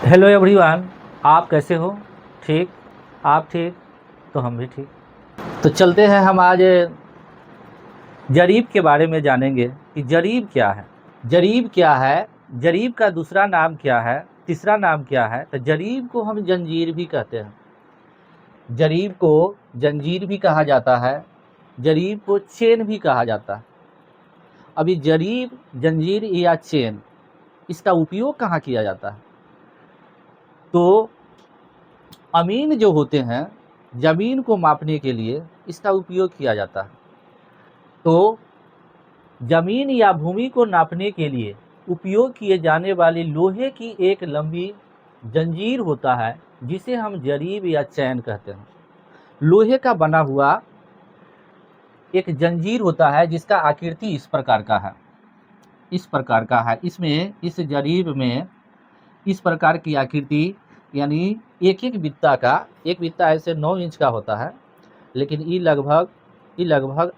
Hello everyone, आप कैसे हो? ठीक? आप ठीक तो हम भी ठीक। तो चलते हैं, हम आज जरीब के बारे में जानेंगे कि जरीब क्या है। जरीब क्या है, जरीब का दूसरा नाम क्या है, तीसरा नाम क्या है। तो जरीब को हम जंजीर भी कहते हैं, जरीब को जंजीर भी कहा जाता है, जरीब को चेन भी कहा जाता है। अभी जरीब, जंजीर या चेन, इसका उपयोग कहाँ किया जाता है? तो अमीन जो होते हैं, ज़मीन को मापने के लिए इसका उपयोग किया जाता है। तो ज़मीन या भूमि को नापने के लिए उपयोग किए जाने वाली लोहे की एक लंबी जंजीर होता है, जिसे हम जरीब या चैन कहते हैं। लोहे का बना हुआ एक जंजीर होता है जिसका आकृति इस प्रकार का है, इस प्रकार का है। इसमें, इस जरीब में इस प्रकार की आकृति, यानी एक एक बित्ता का, एक बित्ता ऐसे 9 इंच का होता है, लेकिन ये लगभग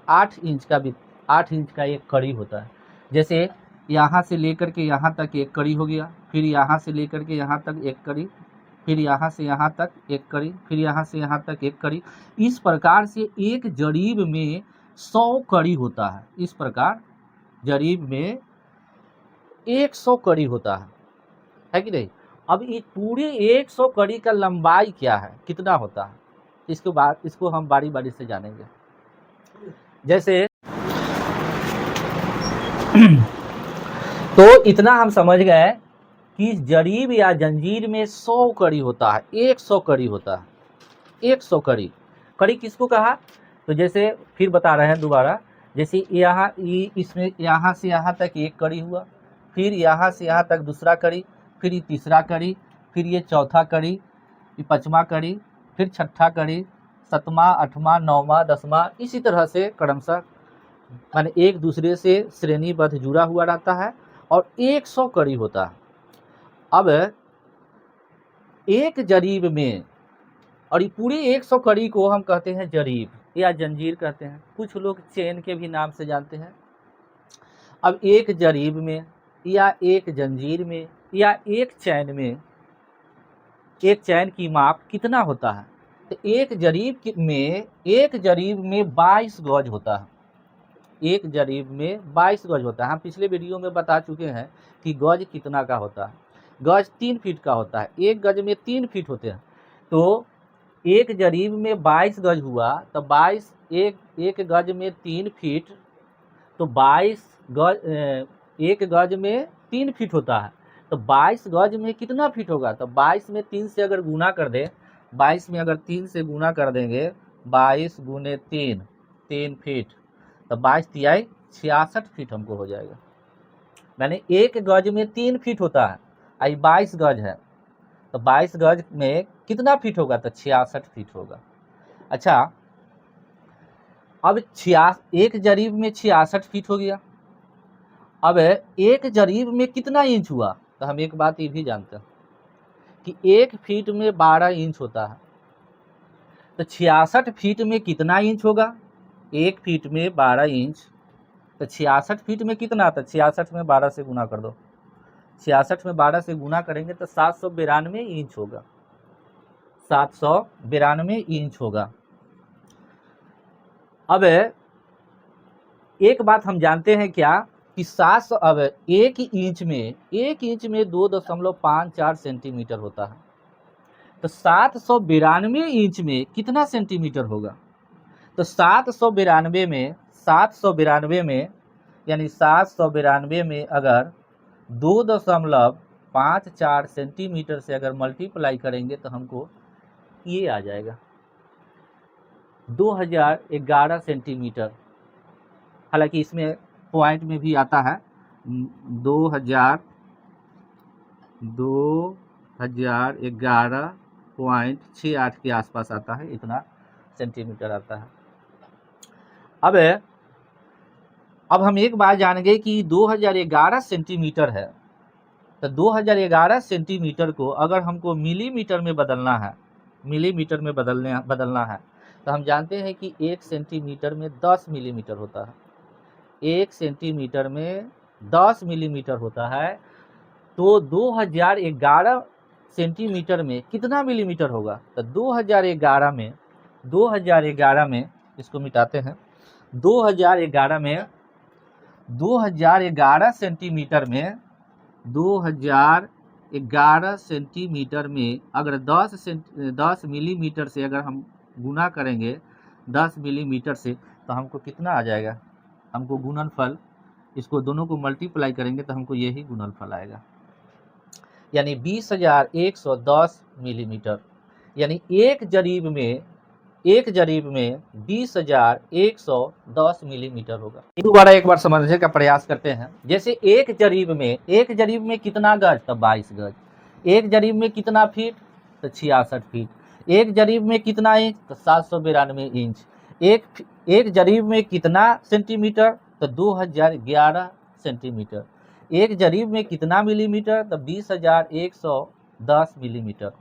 8 इंच का 8 इंच का एक कड़ी होता है। जैसे यहाँ से लेकर के यहाँ तक एक कड़ी हो गया, फिर यहाँ से लेकर के यहाँ तक एक कड़ी, फिर यहाँ से यहाँ तक एक कड़ी, फिर यहाँ से यहाँ तक एक कड़ी। इस प्रकार से एक जरीब में 100 कड़ी होता है। इस प्रकार जरीब में 100 कड़ी होता है कि नहीं? अब ये पूरे 100 कड़ी का लंबाई क्या है, कितना होता है, इसको हम बारी बारी से जानेंगे। जैसे तो इतना हम समझ गए कि जरीब या जंजीर में 100 कड़ी होता है, 100 कड़ी होता है, 100 कड़ी। कड़ी किसको कहा? तो जैसे फिर बता रहे हैं दोबारा, जैसे यहाँ इसमें यहाँ से यहाँ तक एक कड़ी हुआ, फिर यहाँ से यहाँ तक दूसरा कड़ी, फिर ये तीसरा कड़ी, फिर ये चौथा कड़ी, ये पाँचवा कड़ी, फिर छठा कड़ी, सातवां, आठवां, नौवां, 10वां, इसी तरह से क्रमशः माने एक दूसरे से श्रेणीबद्ध जुड़ा हुआ रहता है और 100 कड़ी होता है। अब एक जरीब में, और ये पूरी 100 कड़ी को हम कहते हैं जरीब या जंजीर कहते हैं, कुछ लोग चेन के भी नाम से जानते हैं। अब एक जरीब में या एक जंजीर में या एक चैन में, एक चैन की माप कितना होता है? तो एक जरीब में 22 गज होता है। एक जरीब में 22 गज होता है। हम पिछले वीडियो में बता चुके हैं कि गज कितना का होता है। गज 3 फीट का होता है, एक गज में 3 फीट होते हैं। तो एक जरीब में 22 गज हुआ, तो 22, एक गज में 3 फीट, तो 22 गज, एक गज में 3 फीट होता है। तो 22 गज में कितना फीट होगा? तो 22 में 3 से अगर गुना कर दे, 22 में अगर 3 से गुना कर देंगे, 22 गुने 3, 3 फीट, तो 22 तिहाई 66 फीट हमको हो जाएगा। मैंने एक गज में 3 फीट होता है, आई 22 गज है, तो 22 गज में कितना फीट होगा? तो 66 फीट होगा। अच्छा, अब एक जरीब में 66 फीट हो गया। अब एक जरीब में कितना इंच हुआ? तो हम एक बात ये भी जानते हैं कि 1 फीट में 12 इंच होता है। तो 66 फीट में कितना इंच होगा? 1 फीट में 12 इंच, तो 66 फीट में कितना? तो 66 में 12 से गुना कर दो, 66 में 12 से गुना करेंगे तो 792 इंच होगा, 792 इंच होगा। अब एक बात हम जानते हैं क्या कि 700, अब एक इंच में 2.54 सेंटीमीटर होता है। तो 792 इंच में कितना सेंटीमीटर होगा? तो 792 में यानी 792 में अगर 2.54 सेंटीमीटर से अगर मल्टीप्लाई करेंगे तो हमको ये आ जाएगा 2011 सेंटीमीटर। हालांकि इसमें पॉइंट में भी आता है 2011.68 के आसपास आता है, इतना सेंटीमीटर आता है। अब हम एक बात जान गए कि 2011 सेंटीमीटर है। तो 2011 सेंटीमीटर को अगर हमको मिलीमीटर में बदलना है, मिलीमीटर में बदलना है, तो हम जानते हैं कि 1 सेंटीमीटर में 10 मिलीमीटर होता है। 1 सेंटीमीटर में 10 मिलीमीटर होता है। तो 2011 सेंटीमीटर में कितना मिलीमीटर होगा? तो 2011 में इसको मिटाते हैं। 2011 सेंटीमीटर में 2011 सेंटीमीटर में अगर 10 मिलीमीटर से अगर हम गुना करेंगे 10 मिलीमीटर से, तो हमको कितना आ जाएगा? हमको गुणनफल, इसको दोनों को मल्टीप्लाई करेंगे तो हमको यही गुणनफल आएगा, यानी 20,110 मिलीमीटर। यानी एक जरीब में 20,110 मिलीमीटर होगा। दोबारा एक बार समझने का प्रयास करते हैं। जैसे एक जरीब में कितना गज? तो 22 गज। एक जरीब में कितना फीट? तो 66 फीट। एक जरीब में कितना इंच? तो 792 इंच। एक जरीब में कितना सेंटीमीटर? तो 2011 सेंटीमीटर। एक जरीब में कितना मिलीमीटर? तो 20,110 मिलीमीटर।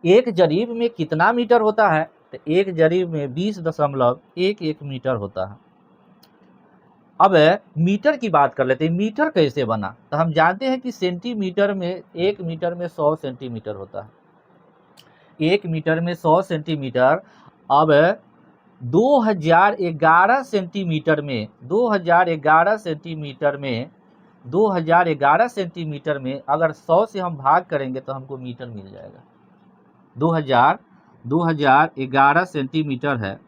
एक जरीब में कितना मीटर होता है? तो एक जरीब में 20.11 मीटर होता है। अब मीटर की बात कर लेते हैं। मीटर कैसे बना? तो हम जानते हैं कि सेंटीमीटर में 1 मीटर में 100 सेंटीमीटर होता है। 1 मीटर में 100 सेंटीमीटर। अब 2011 सेंटीमीटर में 2011 सेंटीमीटर में अगर 100 से हम भाग करेंगे तो हमको मीटर मिल जाएगा। 2011 सेंटीमीटर है,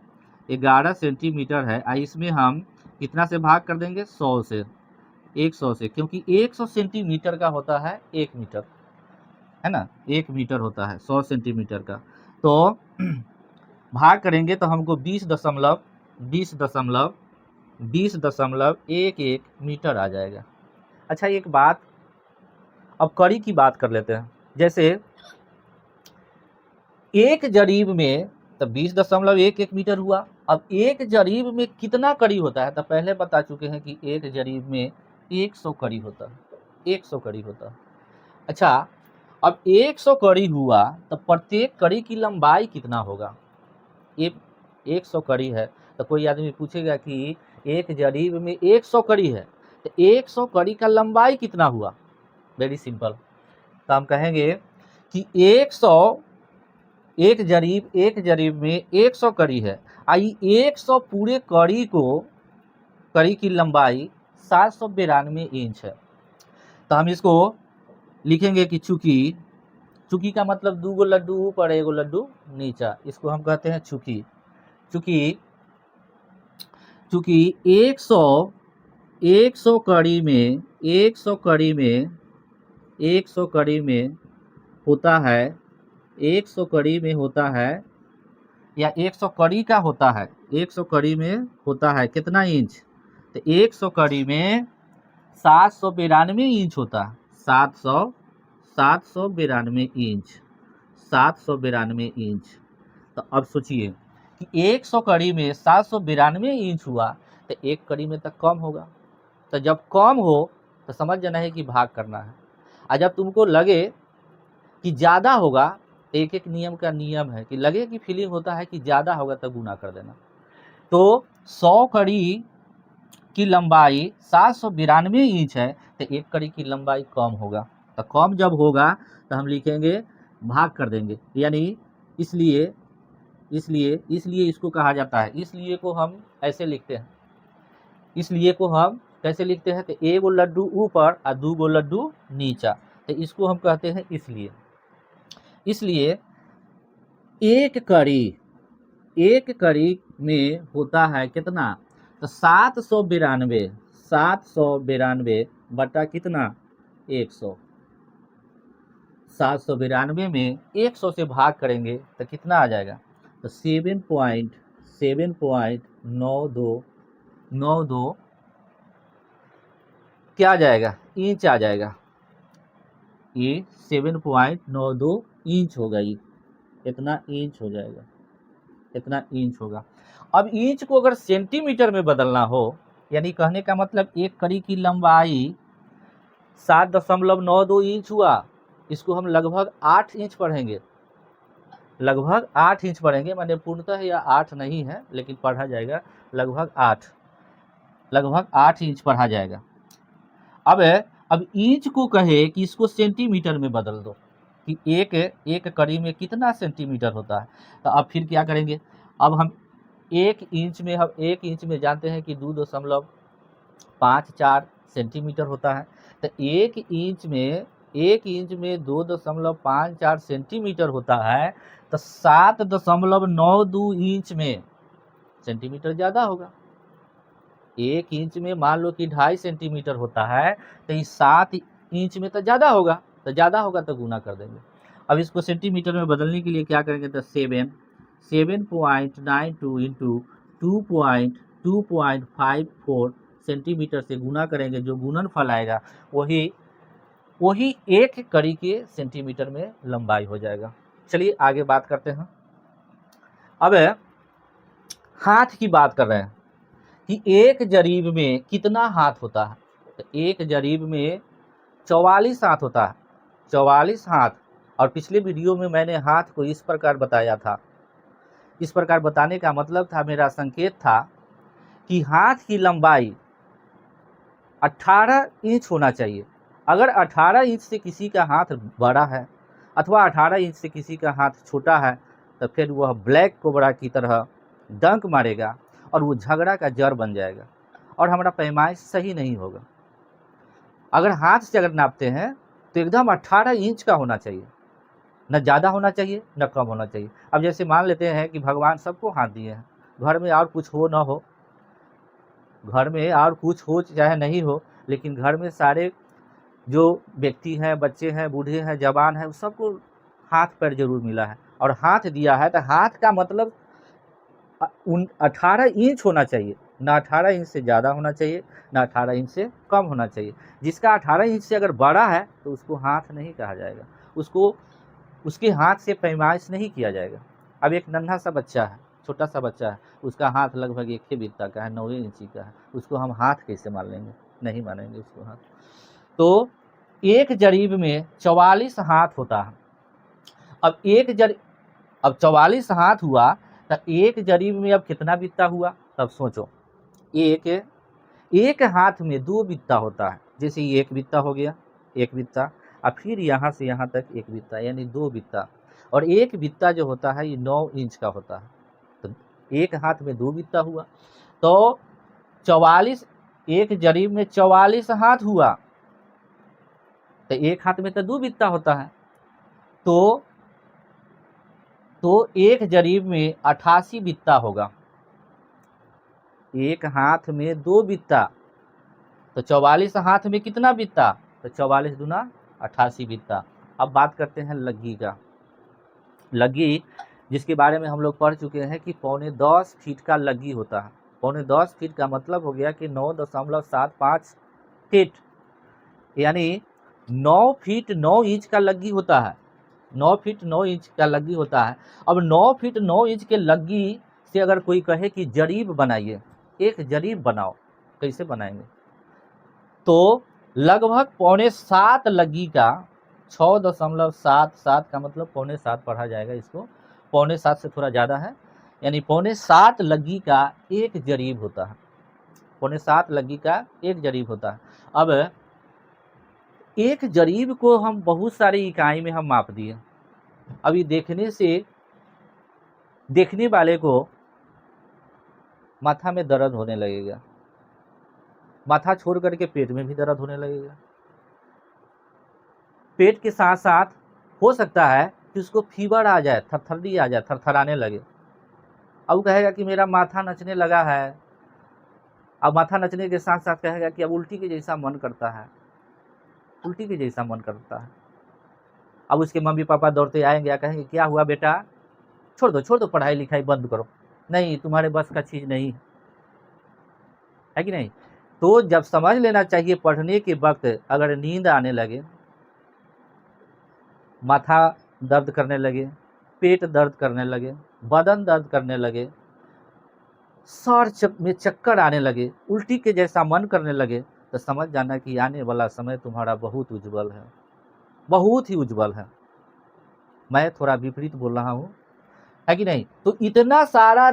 11 सेंटीमीटर है। इसमें हम कितना से भाग कर देंगे? 100 से, 100 से, क्योंकि 100 सेंटीमीटर का होता है 1 मीटर, है ना? 1 मीटर होता है 100 सेंटीमीटर का। तो भाग करेंगे तो हमको 20.11 मीटर आ जाएगा। अच्छा, एक बात, अब कड़ी की बात कर लेते हैं। जैसे एक जरीब में तो 20.11 मीटर हुआ। अब एक जरीब में कितना कड़ी होता है? तो पहले बता चुके हैं कि एक जरीब में 100 कड़ी होता है, 100 कड़ी होता है। अच्छा, अब 100 कड़ी हुआ तो प्रत्येक कड़ी की लंबाई कितना होगा? 100 कड़ी है तो कोई आदमी पूछेगा कि एक जरीब में 100 कड़ी है तो 100 कड़ी का लंबाई कितना हुआ? वेरी सिंपल, तो हम कहेंगे कि 100, एक जरीब में 100 कड़ी है। आई 100 पूरे कड़ी की लंबाई 792 इंच है। तो हम इसको लिखेंगे कि चूकी का मतलब 2 गो लड्डू ऊपर 1 गो लड्डू नीचा, इसको हम कहते हैं चूकी। चूकी 100 कड़ी में 100 कड़ी में होता है, 100 कड़ी में होता है, या 100 कड़ी का होता है, 100 कड़ी में होता है कितना इंच? तो 100 कड़ी में 792 इंच होता है। 792 इंच, 792 इंच। तो अब सोचिए कि 100 कड़ी में 792 इंच हुआ तो एक कड़ी में तक कम होगा। तो जब कम हो तो समझ जाना है कि भाग करना है। और जब तुमको लगे कि ज़्यादा होगा, एक नियम का नियम है कि लगे कि फीलिंग होता है कि ज़्यादा होगा तो गुना कर देना। तो 100 कड़ी की लंबाई 792 इंच है तो एक कड़ी की लंबाई कम होगा। तो कम जब होगा तो हम लिखेंगे भाग कर देंगे, यानी इसलिए इसको कहा जाता है। इसलिए को हम ऐसे लिखते हैं, इसलिए को हम कैसे लिखते हैं? तो 1 गो लड्डू ऊपर और 2 गो लड्डू नीचा, तो इसको हम कहते हैं इसलिए एक कड़ी में होता है कितना? तो 792 बटा कितना? 100। 792 में 100 से भाग करेंगे तो कितना आ जाएगा? तो 7.92 क्या आ जाएगा? इंच आ जाएगा। ये 7.92 इंच होगा। ये इतना इंच हो जाएगा, इतना इंच होगा। अब इंच को अगर सेंटीमीटर में बदलना हो, यानी कहने का मतलब एक कड़ी की लंबाई 7.92 इंच हुआ, इसको हम लगभग 8 इंच पढ़ेंगे, लगभग 8 इंच पढ़ेंगे। माने पूर्णतः यह 8 नहीं है लेकिन पढ़ा जाएगा लगभग 8 इंच पढ़ा जाएगा। अब इंच को कहे कि इसको सेंटीमीटर में बदल दो, कि एक कड़ी में कितना सेंटीमीटर होता है। तो अब फिर क्या करेंगे, अब हम 1 इंच में जानते हैं कि 2.54 सेंटीमीटर होता है। तो 1 इंच में 2.54 सेंटीमीटर होता है, तो 7.92 इंच में सेंटीमीटर ज़्यादा होगा। 1 इंच में मान लो कि 2.5 सेंटीमीटर होता है, तो इस 7 इंच में तो ज़्यादा होगा, तो गुना कर देंगे। अब इसको सेंटीमीटर में बदलने के लिए क्या करेंगे, तो 7.92 इंटू 2.54 सेंटीमीटर से गुना करेंगे। जो गुणनफल आएगा वही एक कड़ी के सेंटीमीटर में लंबाई हो जाएगा। चलिए आगे बात करते हैं। अब हाथ की बात कर रहे हैं कि एक जरीब में कितना हाथ होता है। तो एक जरीब में 44 हाथ होता है, 44 हाथ। और पिछले वीडियो में मैंने हाथ को इस प्रकार बताया था। इस प्रकार बताने का मतलब था, मेरा संकेत था कि हाथ की लंबाई 18 इंच होना चाहिए। अगर 18 इंच से किसी का हाथ बड़ा है अथवा 18 इंच से किसी का हाथ छोटा है, तो फिर वह ब्लैक कोबरा की तरह डंक मारेगा और वो झगड़ा का जड़ बन जाएगा और हमारा पैमाइश सही नहीं होगा। अगर हाथ से अगर नापते हैं तो एकदम 18 इंच का होना चाहिए, न ज़्यादा होना चाहिए न कम होना चाहिए। अब जैसे मान लेते हैं कि भगवान सबको हाथ दिए हैं, घर में और कुछ हो न हो, घर में और कुछ हो चाहे नहीं हो, लेकिन घर में सारे जो व्यक्ति हैं, बच्चे हैं, बूढ़े हैं, जवान हैं, सबको हाथ पैर जरूर मिला है और हाथ दिया है। तो हाथ का मतलब 18 इंच होना चाहिए, ना 18 इंच से ज़्यादा होना चाहिए, ना 18 इंच से कम होना चाहिए। जिसका 18 इंच से अगर बड़ा है तो उसको हाथ नहीं कहा जाएगा, उसको उसके हाथ से पैमाइश नहीं किया जाएगा। अब एक नन्हा सा बच्चा है, छोटा सा बच्चा है, उसका हाथ लगभग 1 ही बित्ता का है, 9 इंची का है, उसको हम हाथ कैसे मान लेंगे, नहीं मानेंगे उसको हाथ। तो एक जरीब में 44 हाथ होता है। अब 44 हाथ हुआ तो एक जरीब में अब कितना बित्ता हुआ, तब सोचो। एक हाथ में 2 बित्ता होता है, जैसे ये 1 बित्ता हो गया, 1 बित्ता, और फिर यहाँ से यहाँ तक 1 बित्ता, यानी 2 बित्ता। और 1 बित्ता जो होता है ये 9 इंच का होता है। तो एक हाथ में 2 बित्ता हुआ, तो 44, एक जरीब में 44 हाथ हुआ, तो एक हाथ में तो 2 बित्ता होता है। तो एक जरीब में 88 बित्ता होगा। एक हाथ में 2 बित्ता, तो 44 हाथ में कितना बित्ता, तो 44 दूना 88 बित्ता। अब बात करते हैं लग्गी का। लग्गी जिसके बारे में हम लोग पढ़ चुके हैं कि 9.25 फीट का लग्गी होता है। 9.25 फीट का मतलब हो गया कि 9.75 फीट, यानी 9 फीट 9 इंच का लग्गी होता है। 9 फीट 9 इंच का लग्गी होता है। अब 9 फीट 9 इंच के लग्गी से अगर कोई कहे कि जरीब बनाइए, एक जरीब बनाओ, कैसे बनाएंगे, तो लगभग 6.25 लग्गी का 6.77 का मतलब 6.25 पढ़ा जाएगा इसको, 6.25 से थोड़ा ज़्यादा है, यानी 6.25 लग्गी का एक जरीब होता है। 6.25 लग्गी का एक जरीब होता है। अब एक जरीब को हम बहुत सारी इकाई में हम माप दिए। अभी देखने वाले को माथा में दर्द होने लगेगा, माथा छोड़ करके पेट में भी दर्द होने लगेगा। पेट के साथ साथ हो सकता है कि उसको फीवर आ जाए, थरथरी आ जाए, थरथराने लगे। अब वो कहेगा कि मेरा माथा नचने लगा है। अब माथा नचने के साथ साथ कहेगा कि अब उल्टी के जैसा मन करता है, उल्टी के जैसा मन करता है। अब उसके मम्मी पापा दौड़ते आएंगे, कहेंगे क्या हुआ बेटा, छोड़ दो पढ़ाई लिखाई बंद करो, नहीं तुम्हारे बस का चीज़ नहीं है कि नहीं। तो जब समझ लेना चाहिए पढ़ने के वक्त अगर नींद आने लगे, माथा दर्द करने लगे, पेट दर्द करने लगे, बदन दर्द करने लगे, सर में चक्कर आने लगे, उल्टी के जैसा मन करने लगे, तो समझ जाना कि आने वाला समय तुम्हारा बहुत उज्जवल है, बहुत ही उज्जवल है। मैं थोड़ा विपरीत बोल रहा हूँ, है कि नहीं। तो इतना सारा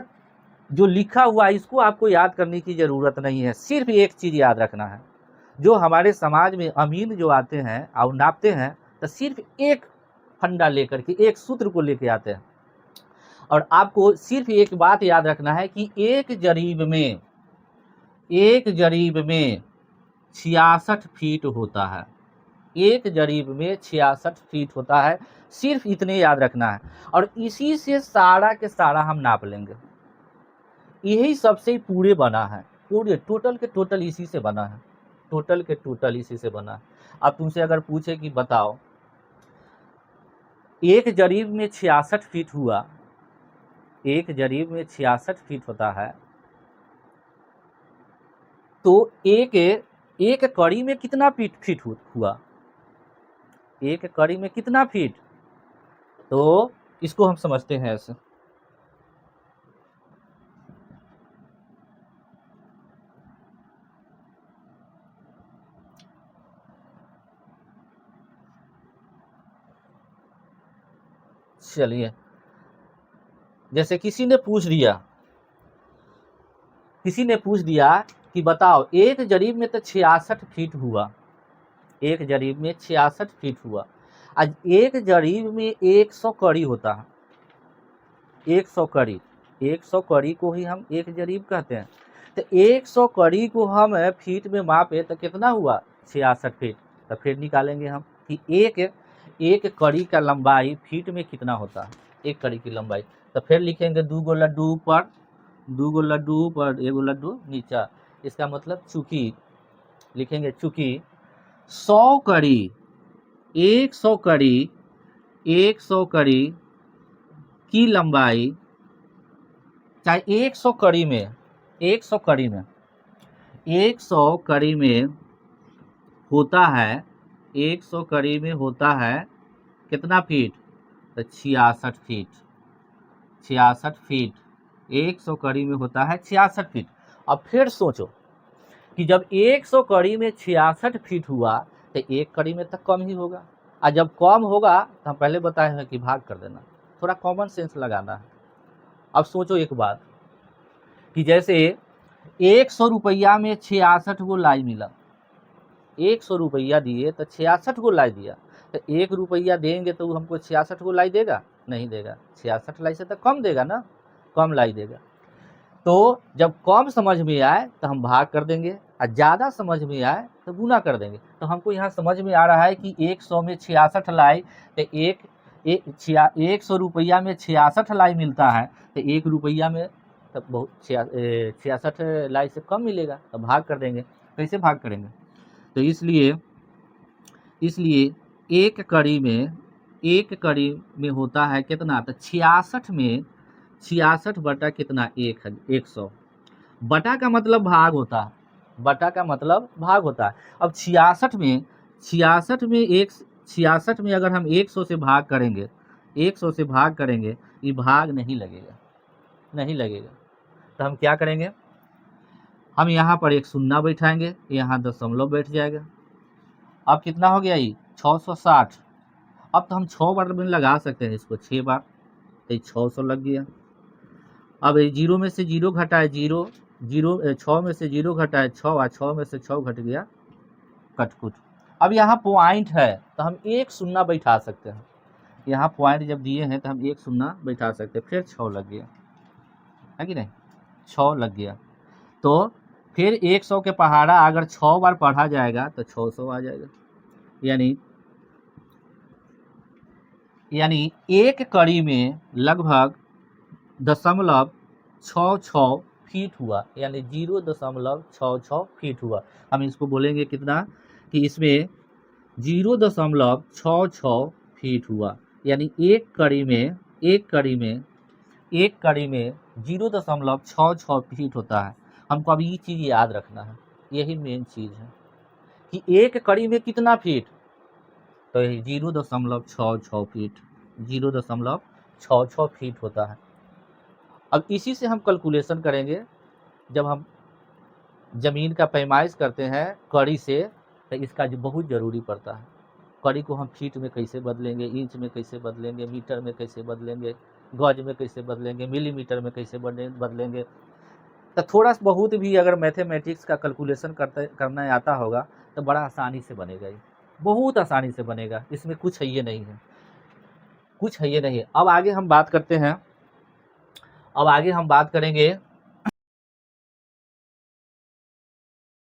जो लिखा हुआ है इसको आपको याद करने की ज़रूरत नहीं है। सिर्फ एक चीज़ याद रखना है, जो हमारे समाज में अमीन जो आते हैं और नापते हैं, तो सिर्फ एक फंडा लेकर के, एक सूत्र को लेके आते हैं। और आपको सिर्फ एक बात याद रखना है कि एक जरीब में 66 फीट होता है। एक जरीब में 66 फीट होता है, सिर्फ इतने याद रखना है। और इसी से सारा के सारा हम नाप लेंगे। यही सबसे पूरे बना है, पूरे टोटल के टोटल इसी से बना है, टोटल के टोटल इसी से बना है। अब तुमसे अगर पूछे कि बताओ एक जरीब में 66 फीट हुआ, एक जरीब में 66 फीट होता है, तो एक कड़ी में कितना फीट हुआ, एक कड़ी में कितना फीट? तो इसको हम समझते हैं ऐसे। चलिए, जैसे किसी ने पूछ दिया कि बताओ एक जरीब में तो 66 फीट हुआ, एक जरीब में 66 फीट हुआ। आज एक जरीब में 100 कड़ी होता है, 100 कड़ी, 100 कड़ी को ही हम एक जरीब कहते हैं। तो 100 कड़ी को हम फीट में मापे तो कितना हुआ? 66 फीट। तो फिर निकालेंगे हम कि एक कड़ी का लंबाई फीट में कितना होता है, एक कड़ी की लंबाई। तो फिर लिखेंगे 2 गो लड्डू ऊपर, 2 गो लड्डू ऊपर, 1 गो लड्डू नीचा। इसका मतलब चूंकि लिखेंगे चूंकि 100 कड़ी, 100 कड़ी, 100 कड़ी की लंबाई, चाहे 100 कड़ी में, 100 कड़ी में, 100 कड़ी में होता है, 100 कड़ी में होता है कितना फीट? तो 66 फीट, 66 फीट, 100 कड़ी में होता है 66 फीट। अब फिर सोचो कि जब 100 कड़ी में 66 फीट हुआ तो एक कड़ी में तो कम ही होगा, और जब कम होगा तो हम पहले बताए हैं कि भाग कर देना, थोड़ा कॉमन सेंस लगाना है। अब सोचो एक बात कि जैसे 100 रुपया में 66 गो लाई मिला, 100 रुपया दिए तो 66 गो लाई दिया, तो 1 रुपया देंगे तो हमको 66 गो लाई देगा? नहीं देगा, 66 लाई से तो कम देगा ना, कम लाई देगा। तो जब कम समझ में आए तो हम भाग कर देंगे, और ज़्यादा समझ में आए तो गुना कर देंगे। तो हमको यहाँ समझ में आ रहा है कि 100 में 66 लाई, तो 100 रुपया में 66 लाई मिलता है, तो 1 रुपया में तब बहुत 66 लाई से कम मिलेगा, तो भाग कर देंगे। कैसे भाग करेंगे? तो इसलिए एक कड़ी में होता है कितना? तो 66 में 66 बटा कितना? 100। बटा का मतलब भाग होता है, बटा का मतलब भाग होता है। अब 66 में अगर हम 100 से भाग करेंगे, 100 से भाग करेंगे, ये भाग नहीं लगेगा, नहीं लगेगा। तो हम क्या करेंगे? हम यहाँ पर एक शून्य बैठाएंगे, यहाँ दशमलव बैठ जाएगा। अब कितना हो गया? ये 660। अब तो हम 6 बार में लगा सकते हैं इसको, 6 बार, तो 600 लग गया। अब 0 में से 0 घटाए 0, 6 में से 0 घटाए 6, और 6 में से 6 घट गया कटकुट। अब यहाँ पॉइंट है तो हम एक शून्य बैठा सकते हैं, यहाँ पॉइंट जब दिए हैं तो हम एक शून्य बैठा सकते हैं। फिर 6 लग गया, है कि नहीं? 6 लग गया। तो फिर 100 के पहाड़ा अगर 6 बार पढ़ा जाएगा तो 600 आ जाएगा। यानी एक कड़ी में लगभग 0.66 फीट हुआ, यानी 0.66 फीट हुआ। हम इसको बोलेंगे कितना? कि इसमें 0.66 फीट हुआ, यानी एक कड़ी में 0.66 फीट होता है। हमको अब ये चीज़ याद रखना है, यही मेन चीज़ है कि एक कड़ी में कितना फीट? तो 0.66 फीट, 0.66 फीट होता है। अब इसी से हम कैलकुलेशन करेंगे जब हम ज़मीन का पैमाइश करते हैं कड़ी से, तो इसका जो बहुत ज़रूरी पड़ता है। कड़ी को हम फीट में कैसे बदलेंगे, इंच में कैसे बदलेंगे, मीटर में कैसे बदलेंगे, गज में कैसे बदलेंगे, मिलीमीटर में कैसे बदलेंगे। तो थोड़ा बहुत भी अगर मैथमेटिक्स का कैलकुलेशन करना आता होगा तो बड़ा आसानी से बनेगा, ये बहुत आसानी से बनेगा, इसमें कुछ है ये नहीं है। कुछ है ये नहीं। अब आगे हम बात करते हैं, अब आगे हम बात करेंगे